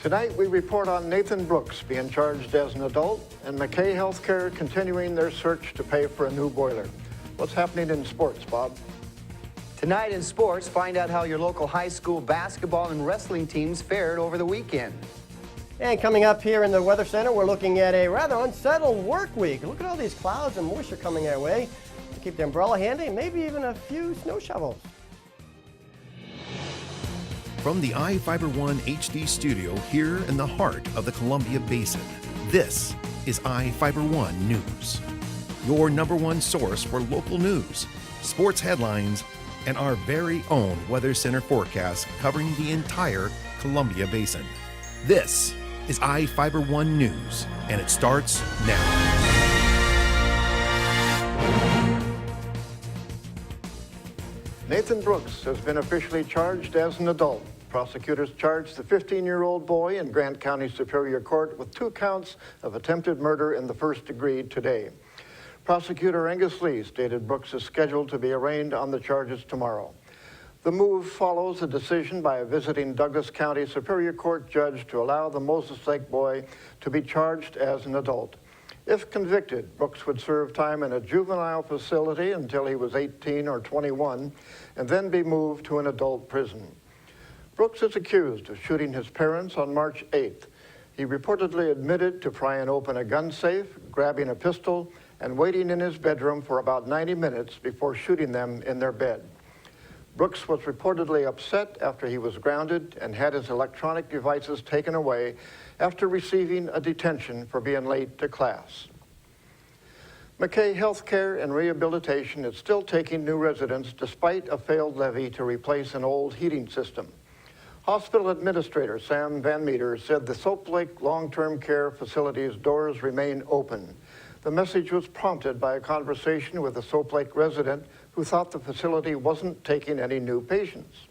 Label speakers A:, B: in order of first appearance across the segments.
A: Tonight, we report on Nathan Brooks being charged as an adult and McKay Healthcare continuing their search to pay for a new boiler. What's happening in sports, Bob?
B: Tonight in sports, find out how your local high school basketball and wrestling teams fared over the weekend.
C: And coming up here in the Weather Center, we're looking at a rather unsettled work week. Look at all these clouds and moisture coming our way. To keep the umbrella handy and maybe even a few snow shovels.
D: From the iFIBER 1 HD studio here in the heart of the Columbia Basin, this is iFIBER 1 News. Your #1 source for local news, sports headlines, and our very own Weather Center forecast covering the entire Columbia Basin. This is iFIBER 1 News, and it starts now.
A: Nathan Brooks has been officially charged as an adult. Prosecutors charged the 15-year-old boy in Grant County Superior Court with 2 counts of attempted murder in the first degree today. Prosecutor Angus Lee stated Brooks is scheduled to be arraigned on the charges tomorrow. The move follows a decision by a visiting Douglas County Superior Court judge to allow the Moses Lake boy to be charged as an adult. If convicted, Brooks would serve time in a juvenile facility until he was 18 or 21 and then be moved to an adult prison. Brooks is accused of shooting his parents on March 8th. He reportedly admitted to prying open a gun safe, grabbing a pistol, and waiting in his bedroom for about 90 minutes before shooting them in their bed. Brooks was reportedly upset after he was grounded and had his electronic devices taken away after receiving a detention for being late to class. McKay Healthcare and Rehabilitation is still taking new residents despite a failed levy to replace an old heating system. Hospital Administrator Sam Van Meter said the Soap Lake long-term care facility's doors remain open. The message was prompted by a conversation with a Soap Lake resident who thought the facility wasn't taking any new patients.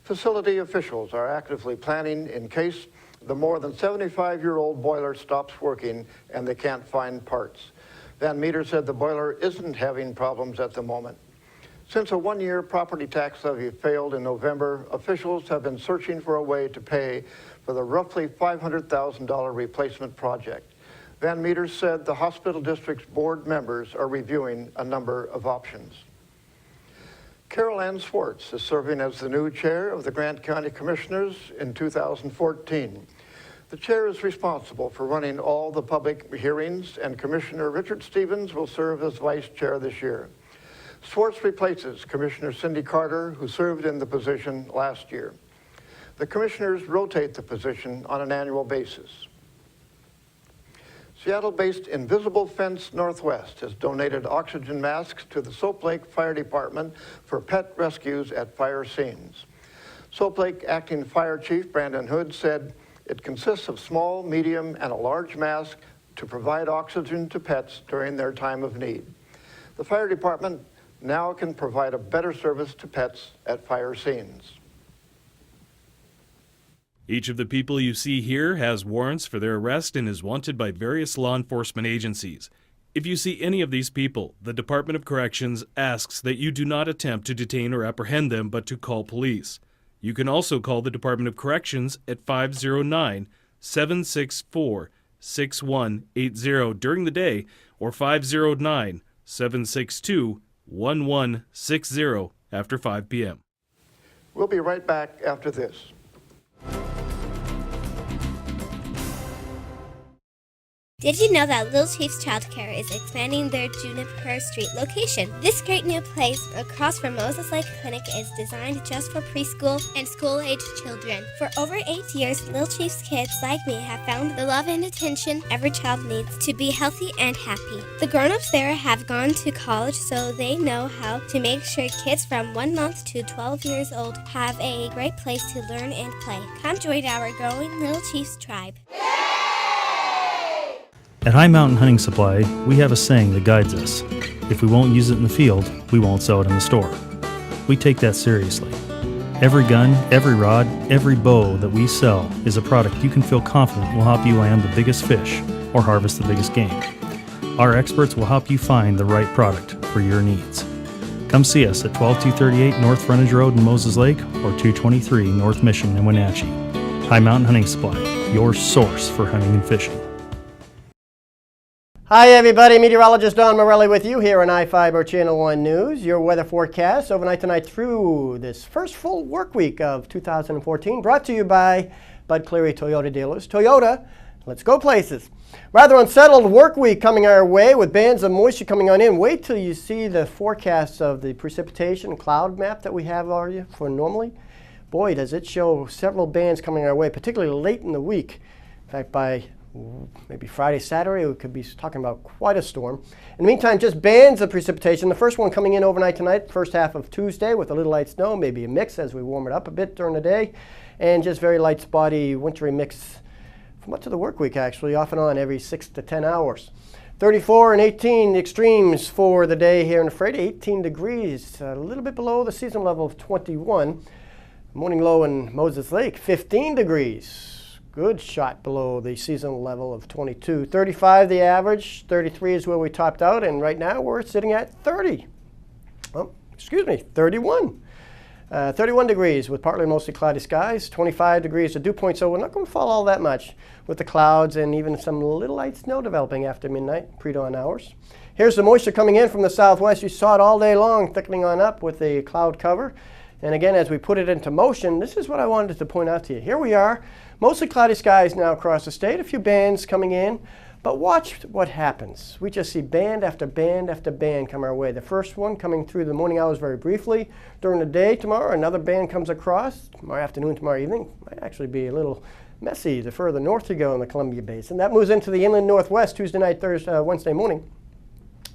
A: Facility officials are actively planning in case the more than 75-year-old boiler stops working and they can't find parts. Van Meter said the boiler isn't having problems at the moment. Since a 1-year property tax levy failed in November, officials have been searching for a way to pay for the roughly $500,000 replacement project. Van Meter said the hospital district's board members are reviewing a number of options. Carol Ann Swartz is serving as the new chair of the Grant County Commissioners in 2014. The chair is responsible for running all the public hearings, and Commissioner Richard Stevens will serve as vice chair this year. Swartz replaces Commissioner Cindy Carter, who served in the position last year. The commissioners rotate the position on an annual basis. Seattle-based Invisible Fence Northwest has donated oxygen masks to the Soap Lake Fire Department for pet rescues at fire scenes. Soap Lake Acting Fire Chief Brandon Hood said it consists of small, medium, and a large mask to provide oxygen to pets during their time of need. The fire department now can provide a better service to pets at fire scenes.
E: Each of the people you see here has warrants for their arrest and is wanted by various law enforcement agencies. If you see any of these people, the Department of Corrections asks that you do not attempt to detain or apprehend them, but to call police. You can also call the Department of Corrections at 509-764-6180 during the day or 509-762-1160 after 5 p.m.
A: We'll be right back after this.
F: Did you know that Little Chiefs Childcare is expanding their Juniper Street location? This great new place across from Moses Lake Clinic is designed just for preschool and school-age children. For over 8 years, Little Chiefs kids like me have found the love and attention every child needs to be healthy and happy. The grown-ups there have gone to college, so they know how to make sure kids from 1 month to 12 years old have a great place to learn and play. Come join our growing Little Chiefs tribe.
G: At High Mountain Hunting Supply, we have a saying that guides us. If we won't use it in the field, we won't sell it in the store. We take that seriously. Every gun, every rod, every bow that we sell is a product you can feel confident will help you land the biggest fish or harvest the biggest game. Our experts will help you find the right product for your needs. Come see us at 12238 North Frontage Road in Moses Lake or 223 North Mission in Wenatchee. High Mountain Hunting Supply. your source for hunting and fishing.
C: Hi everybody, meteorologist Don Morelli with you here on iFIBER Channel 1 News. Your weather forecast overnight tonight through this first full work week of 2014, brought to you by Bud Cleary Toyota dealers. Toyota, let's go places. Rather unsettled work week coming our way with bands of moisture coming on in. Wait till you see the forecasts of the precipitation cloud map that we have for normally. Boy, does it show several bands coming our way, particularly late in the week. In fact, by maybe Friday, Saturday, we could be talking about quite a storm. In the meantime, just bands of precipitation. The first one coming in overnight tonight, first half of Tuesday with a little light snow, maybe a mix as we warm it up a bit during the day, and just very light spotty wintry mix for much of the work week actually, off and on every 6 to 10 hours. 34 and 18 extremes for the day here in Ephrata, 18 degrees, a little bit below the seasonal level of 21. Morning low in Moses Lake, 15 degrees. Good shot below the seasonal level of 22. 35 the average, 33 is where we topped out, and right now we're sitting at 30. Oh, excuse me, 31. 31 degrees with partly mostly cloudy skies, 25 degrees the dew point, so we're not going to fall all that much with the clouds and even some little light snow developing after midnight, pre-dawn hours. Here's the moisture coming in from the southwest. You saw it all day long, thickening on up with the cloud cover. And again, as we put it into motion, this is what I wanted to point out to you. Here we are, mostly cloudy skies now across the state, a few bands coming in, but watch what happens. We just see band after band after band come our way. The first one coming through the morning hours very briefly. During the day tomorrow, another band comes across. Tomorrow afternoon, tomorrow evening, might actually be a little messy the further north you go in the Columbia Basin. That moves into the inland northwest Tuesday night, Wednesday morning.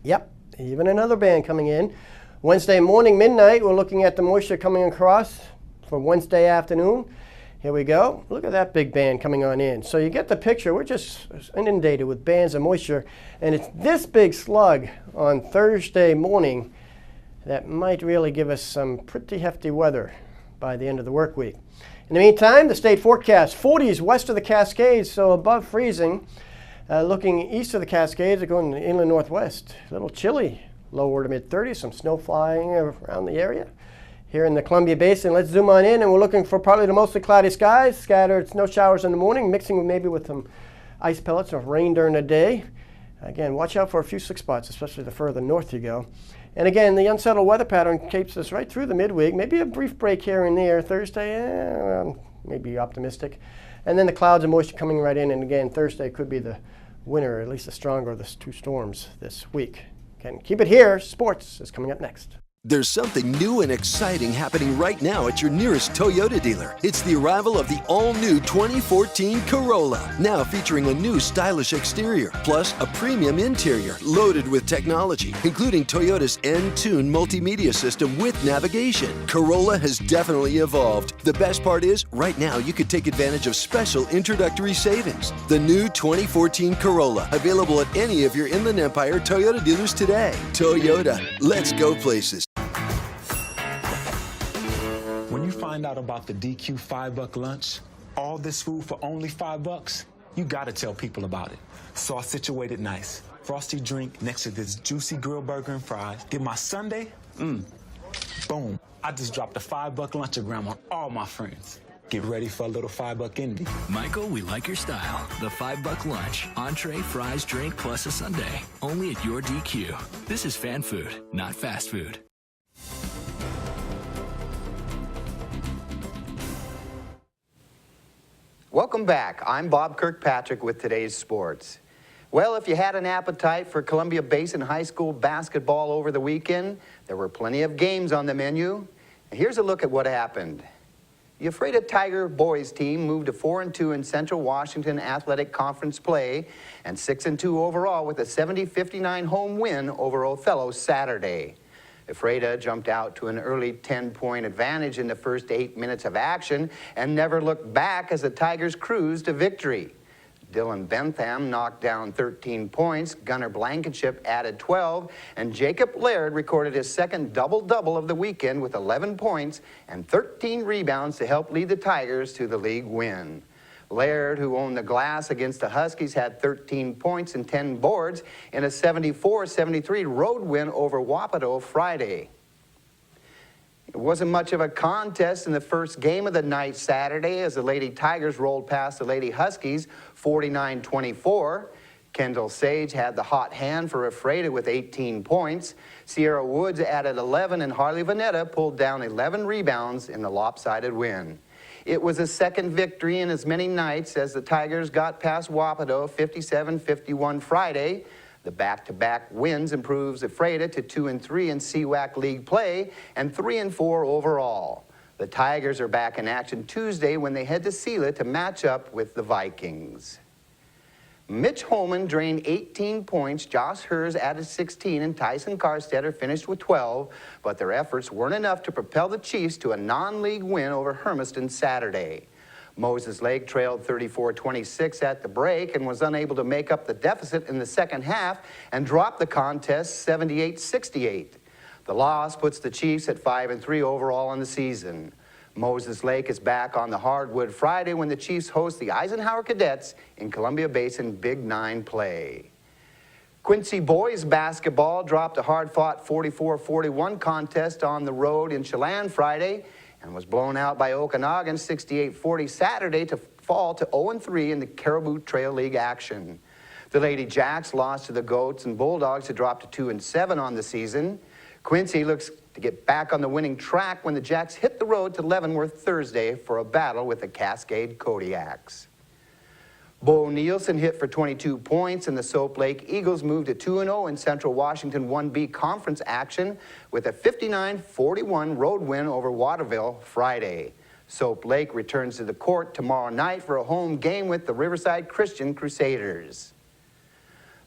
C: Yep, even another band coming in. Wednesday morning, midnight, we're looking at the moisture coming across for Wednesday afternoon. Here we go. Look at that big band coming on in. So you get the picture. We're just inundated with bands of moisture. And it's this big slug on Thursday morning that might really give us some pretty hefty weather by the end of the work week. In the meantime, the state forecast, 40s west of the Cascades, so above freezing. Looking east of the Cascades, are going to the inland northwest. A little chilly. Lower to mid-30s, some snow flying around the area. Here in the Columbia Basin, let's zoom on in, and we're looking for partly to mostly cloudy skies, scattered snow showers in the morning, mixing with some ice pellets or rain during the day. Again, watch out for a few slick spots, especially the further north you go. And again, the unsettled weather pattern keeps us right through the midweek, maybe a brief break here and there. Thursday, maybe optimistic. And then the clouds and moisture coming right in, and again, Thursday could be the winner, at least the stronger of the two storms this week. Can keep it here. Sports is coming up next.
H: There's something new and exciting happening right now at your nearest Toyota dealer. It's the arrival of the all-new 2014 Corolla, now featuring a new stylish exterior, plus a premium interior loaded with technology, including Toyota's N-Tune multimedia system with navigation. Corolla has definitely evolved. The best part is, right now you could take advantage of special introductory savings. The new 2014 Corolla, available at any of your Inland Empire Toyota dealers today. Toyota, let's go places.
I: When you find out about the DQ $5 lunch, all this food for only $5, you gotta tell people about it. So I situated nice. Frosty drink next to this juicy grilled burger and fries. Get my sundae, boom. I just dropped a $5 lunchogram on all my friends. Get ready for a little $5 envy.
J: Michael, we like your style. The $5 lunch. Entree, fries, drink, plus a sundae. Only at your DQ. This is fan food, not fast food.
B: Welcome back. I'm Bob Kirkpatrick with today's sports. Well, if you had an appetite for Columbia Basin High School basketball over the weekend, there were plenty of games on the menu. Here's a look at what happened. The Ephrata Tiger boys team moved to 4-2 in Central Washington Athletic Conference play and 6-2 overall with a 70-59 home win over Othello Saturday. Ephrata jumped out to an early 10-point advantage in the first 8 minutes of action and never looked back as the Tigers cruised to victory. Dylan Bentham knocked down 13 points, Gunnar Blankenship added 12, and Jacob Laird recorded his second double-double of the weekend with 11 points and 13 rebounds to help lead the Tigers to the league win. Laird, who owned the glass against the Huskies, had 13 points and 10 boards in a 74-73 road win over Wapato Friday. It wasn't much of a contest in the first game of the night Saturday as the Lady Tigers rolled past the Lady Huskies 49-24. Kendall Sage had the hot hand for Ephrata with 18 points. Sierra Woods added 11, and Harley Vanetta pulled down 11 rebounds in the lopsided win. It was a second victory in as many nights as the Tigers got past Wapato 57-51 Friday. The back-to-back wins improves Ephrata to 2-3 in CWAC League play and 3-4 overall. The Tigers are back in action Tuesday when they head to Sela to match up with the Vikings. Mitch Holman drained 18 points, Josh Hers added 16, and Tyson Carstetter finished with 12, but their efforts weren't enough to propel the Chiefs to a non-league win over Hermiston Saturday. Moses Lake trailed 34-26 at the break and was unable to make up the deficit in the second half and dropped the contest 78-68. The loss puts the Chiefs at 5-3 overall in the season. Moses Lake is back on the hardwood Friday when the Chiefs host the Eisenhower Cadets in Columbia Basin Big 9 play. Quincy boys basketball dropped a hard-fought 44-41 contest on the road in Chelan Friday and was blown out by Okanagan 68-40 Saturday to fall to 0-3 in the Caribou Trail League action. The Lady Jacks lost to the Goats and Bulldogs to drop to 2-7 on the season. Quincy looks to get back on the winning track when the Jacks hit the road to Leavenworth Thursday for a battle with the Cascade Kodiaks. Bo Nielsen hit for 22 points, and the Soap Lake Eagles moved to 2-0 in Central Washington 1B Conference action with a 59-41 road win over Waterville Friday. Soap Lake returns to the court tomorrow night for a home game with the Riverside Christian Crusaders.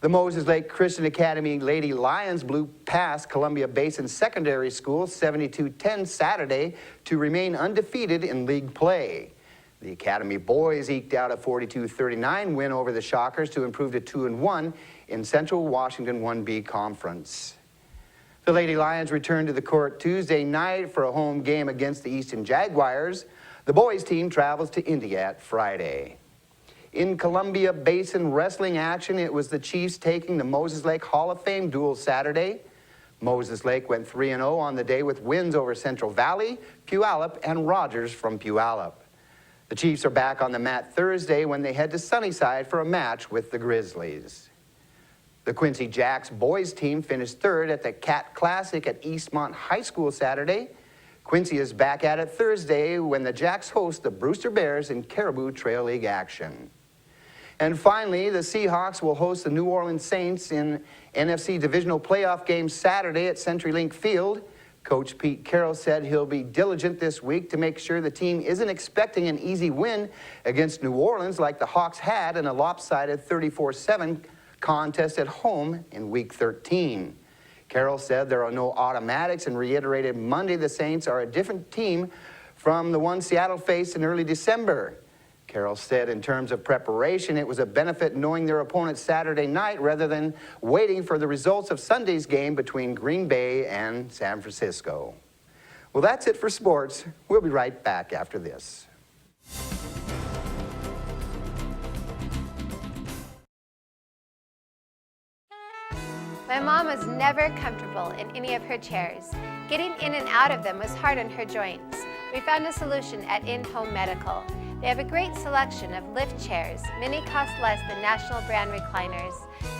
B: The Moses Lake Christian Academy Lady Lions blew past Columbia Basin Secondary School 72-10 Saturday to remain undefeated in league play. The Academy boys eked out a 42-39 win over the Shockers to improve to 2-1 in Central Washington 1B Conference. The Lady Lions returned to the court Tuesday night for a home game against the Easton Jaguars. The boys team travels to Indiat Friday. In Columbia Basin wrestling action, it was the Chiefs taking the Moses Lake Hall of Fame duel Saturday. Moses Lake went 3-0 on the day with wins over Central Valley, Puyallup, and Rogers from Puyallup. The Chiefs are back on the mat Thursday when they head to Sunnyside for a match with the Grizzlies. The Quincy Jacks boys team finished third at the Cat Classic at Eastmont High School Saturday. Quincy is back at it Thursday when the Jacks host the Brewster Bears in Caribou Trail League action. And finally, the Seahawks will host the New Orleans Saints in NFC Divisional Playoff game Saturday at CenturyLink Field. Coach Pete Carroll said he'll be diligent this week to make sure the team isn't expecting an easy win against New Orleans like the Hawks had in a lopsided 34-7 contest at home in Week 13. Carroll said there are no automatics and reiterated Monday the Saints are a different team from the one Seattle faced in early December. Carroll said in terms of preparation, it was a benefit knowing their opponent Saturday night rather than waiting for the results of Sunday's game between Green Bay and San Francisco. Well, that's it for sports. We'll be right back after this.
K: My mom was never comfortable in any of her chairs. Getting in and out of them was hard on her joints. We found a solution at In-Home Medical. They have a great selection of lift chairs. Many cost less than national brand recliners.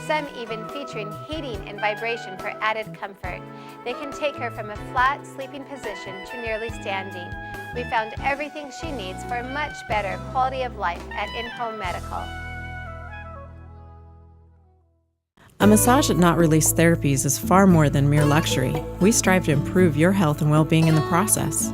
K: Some even featuring heating and vibration for added comfort. They can take her from a flat sleeping position to nearly standing. We found everything she needs for a much better quality of life at In-Home Medical.
L: A massage at Not Release Therapies is far more than mere luxury. We strive to improve your health and well-being in the process.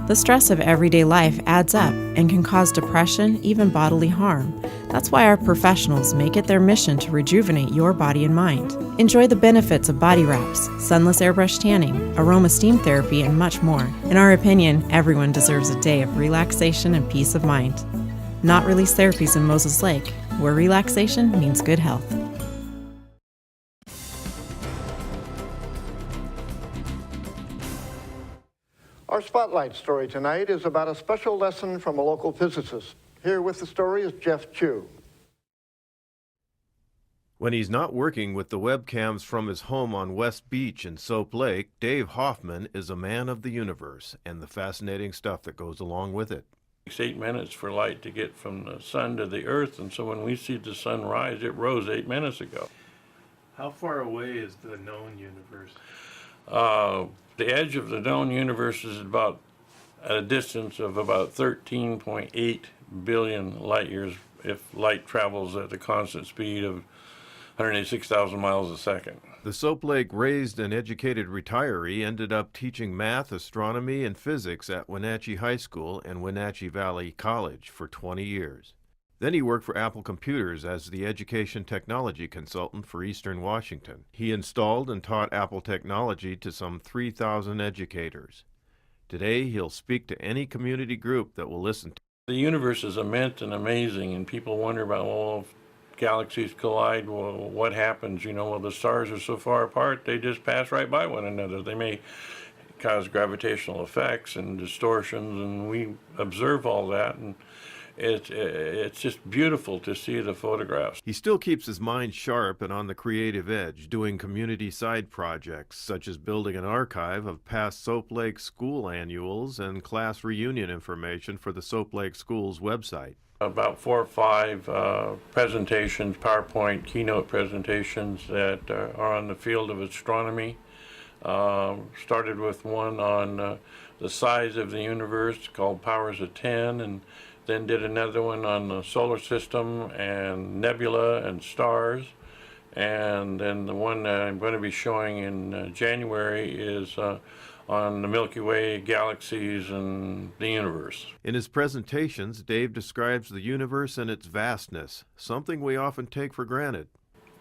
L: The stress of everyday life adds up and can cause depression, even bodily harm. That's why our professionals make it their mission to rejuvenate your body and mind. Enjoy the benefits of body wraps, sunless airbrush tanning, aroma steam therapy, and much more. In our opinion, everyone deserves a day of relaxation and peace of mind. Not Release Therapies in Moses Lake, where relaxation means good health.
A: Our spotlight story tonight is about a special lesson from a local physicist. Here with the story is Jeff Chu.
M: When he's not working with the webcams from his home on West Beach in Soap Lake, Dave Hoffman is a man of the universe and the fascinating stuff that goes along with it.
N: It's 8 minutes for light to get from the sun to the earth, and so when we see the sun rise, it rose 8 minutes ago.
O: How far away is the known universe?
N: The edge of the known universe is about at a distance of about 13.8 billion light years if light travels at the constant speed of 186,000 miles a second.
M: The Soap Lake raised and educated retiree ended up teaching math, astronomy, and physics at Wenatchee High School and Wenatchee Valley College for 20 years. Then he worked for Apple Computers as the education technology consultant for Eastern Washington. He installed and taught Apple technology to some 3,000 educators. Today, he'll speak to any community group that will listen to.
N: The universe is immense and amazing, and people wonder about, well, if galaxies collide, well, what happens? You know, well, the stars are so far apart, they just pass right by one another. They may cause gravitational effects and distortions, and we observe all that, and it's just beautiful to see the photographs.
M: He still keeps his mind sharp and on the creative edge, doing community side projects, such as building an archive of past Soap Lake school annuals and class reunion information for the Soap Lake Schools website.
N: About 4 or 5 presentations, PowerPoint keynote presentations that are on the field of astronomy. Started with one on the size of the universe called Powers of 10, and then did another one on the solar system and nebula and stars. And then the one that I'm going to be showing in January is on the Milky Way, galaxies, and the universe.
M: In his presentations, Dave describes the universe and its vastness, something we often take for granted.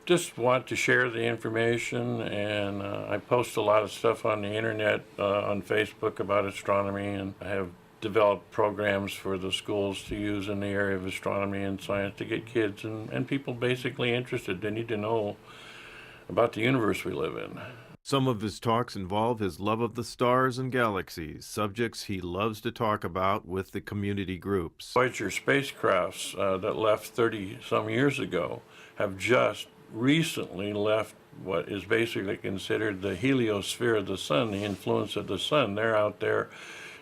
N: Just want to share the information, and I post a lot of stuff on the internet, on Facebook about astronomy, and I have developed programs for the schools to use in the area of astronomy and science to get kids and people basically interested. They need to know about the universe we live in.
M: Some of his talks involve his love of the stars and galaxies, subjects he loves to talk about with the community groups.
N: Voyager spacecrafts that left 30-some years ago have just recently left what is basically considered the heliosphere of the sun, the influence of the sun. They're out there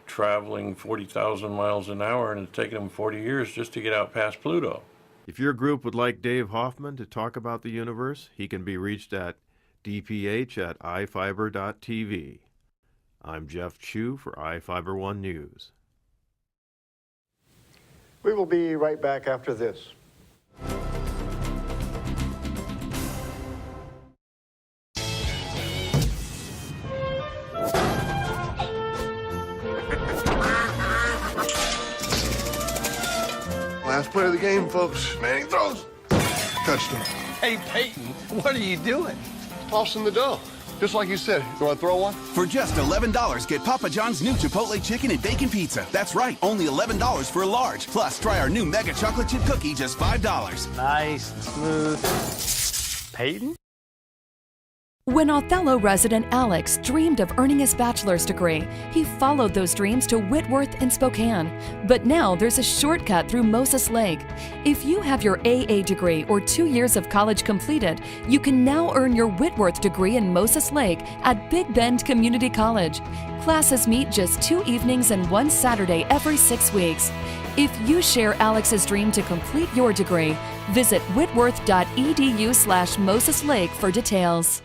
N: traveling 40,000 miles an hour, and it's taken them 40 years just to get out past Pluto.
M: If your group would like Dave Hoffman to talk about the universe, he can be reached at dph@ifiber.tv. I'm Jeff Chu for iFiber One News.
A: We will be right back after this.
P: Last play of the game, folks. Manning throws. Touchdown.
Q: Hey, Peyton, what are you doing?
P: Tossing the dough. Just like you said. You want to throw one?
R: For just $11, get Papa John's new Chipotle chicken and bacon pizza. That's right, only $11 for a large. Plus, try our new mega chocolate chip cookie, just $5.
Q: Nice and smooth. Peyton?
S: When Othello resident Alex dreamed of earning his bachelor's degree, he followed those dreams to Whitworth in Spokane. But now there's a shortcut through Moses Lake. If you have your AA degree or 2 years of college completed, you can now earn your Whitworth degree in Moses Lake at Big Bend Community College. Classes meet just 2 evenings and 1 Saturday every 6 weeks. If you share Alex's dream to complete your degree, visit whitworth.edu/Moses Lake for details.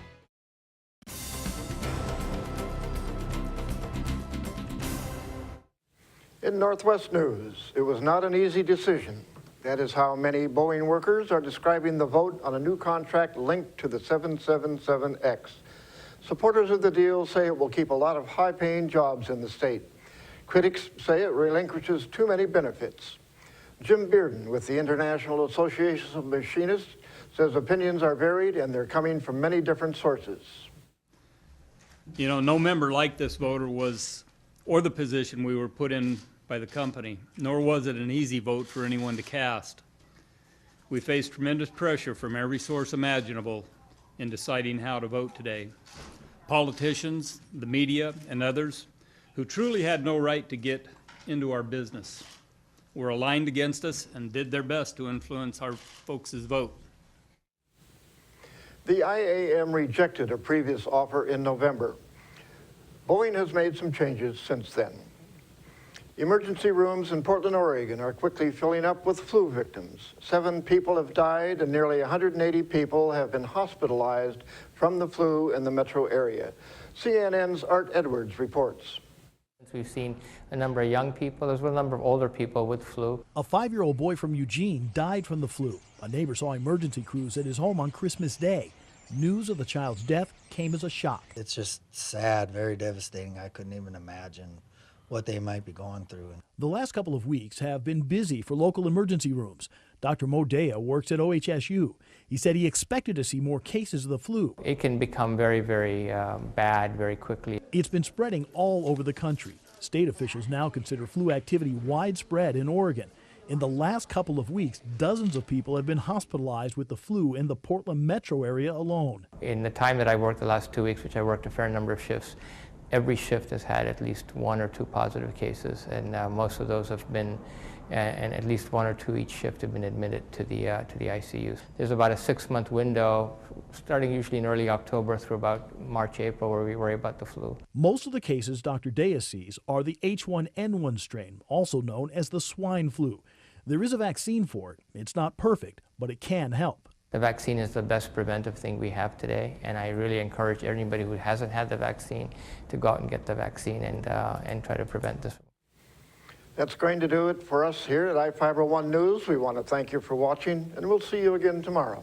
A: In Northwest News, it was not an easy decision. That is how many Boeing workers are describing the vote on a new contract linked to the 777X. Supporters of the deal say it will keep a lot of high-paying jobs in the state. Critics say it relinquishes too many benefits. Jim Bearden with the International Association of Machinists says opinions are varied and they're coming from many different sources.
T: You know, no member liked this vote or the position we were put in by the company, nor was it an easy vote for anyone to cast. We faced tremendous pressure from every source imaginable in deciding how to vote today. Politicians, the media, and others who truly had no right to get into our business were aligned against us and did their best to influence our folks' vote.
A: The IAM rejected a previous offer in November. Boeing has made some changes since then. Emergency rooms in Portland, Oregon are quickly filling up with flu victims. 7 people have died and nearly 180 people have been hospitalized from the flu in the metro area. CNN's Art Edwards reports.
U: We've seen a number of young people, as well as a number of older people with flu.
V: A 5-year-old boy from Eugene died from the flu. A neighbor saw emergency crews at his home on Christmas Day. News of the child's death came as a shock.
W: It's just sad, very devastating. I couldn't even imagine what they might be going through.
V: The last couple of weeks have been busy for local emergency rooms. Dr. Modea works at OHSU. He said he expected to see more cases of the flu.
U: It can become very, very bad very quickly.
V: It's been spreading all over the country. State officials now consider flu activity widespread in Oregon. In the last couple of weeks, dozens of people have been hospitalized with the flu in the Portland metro area alone.
U: In the time that I worked the last 2 weeks, which I worked a fair number of shifts, every shift has had at least 1 or 2 positive cases, and most of those have been, and at least 1 or 2 each shift have been admitted to the ICUs. There's about a 6-month window, starting usually in early October through about March, April, where we worry about the flu.
V: Most of the cases Dr. Dea sees are the H1N1 strain, also known as the swine flu. There is a vaccine for it. It's not perfect, but it can help.
U: The vaccine is the best preventive thing we have today, and I really encourage anybody who hasn't had the vaccine to go out and get the vaccine and try to prevent this.
A: That's going to do it for us here at iFiber One News. We want to thank you for watching, and we'll see you again tomorrow.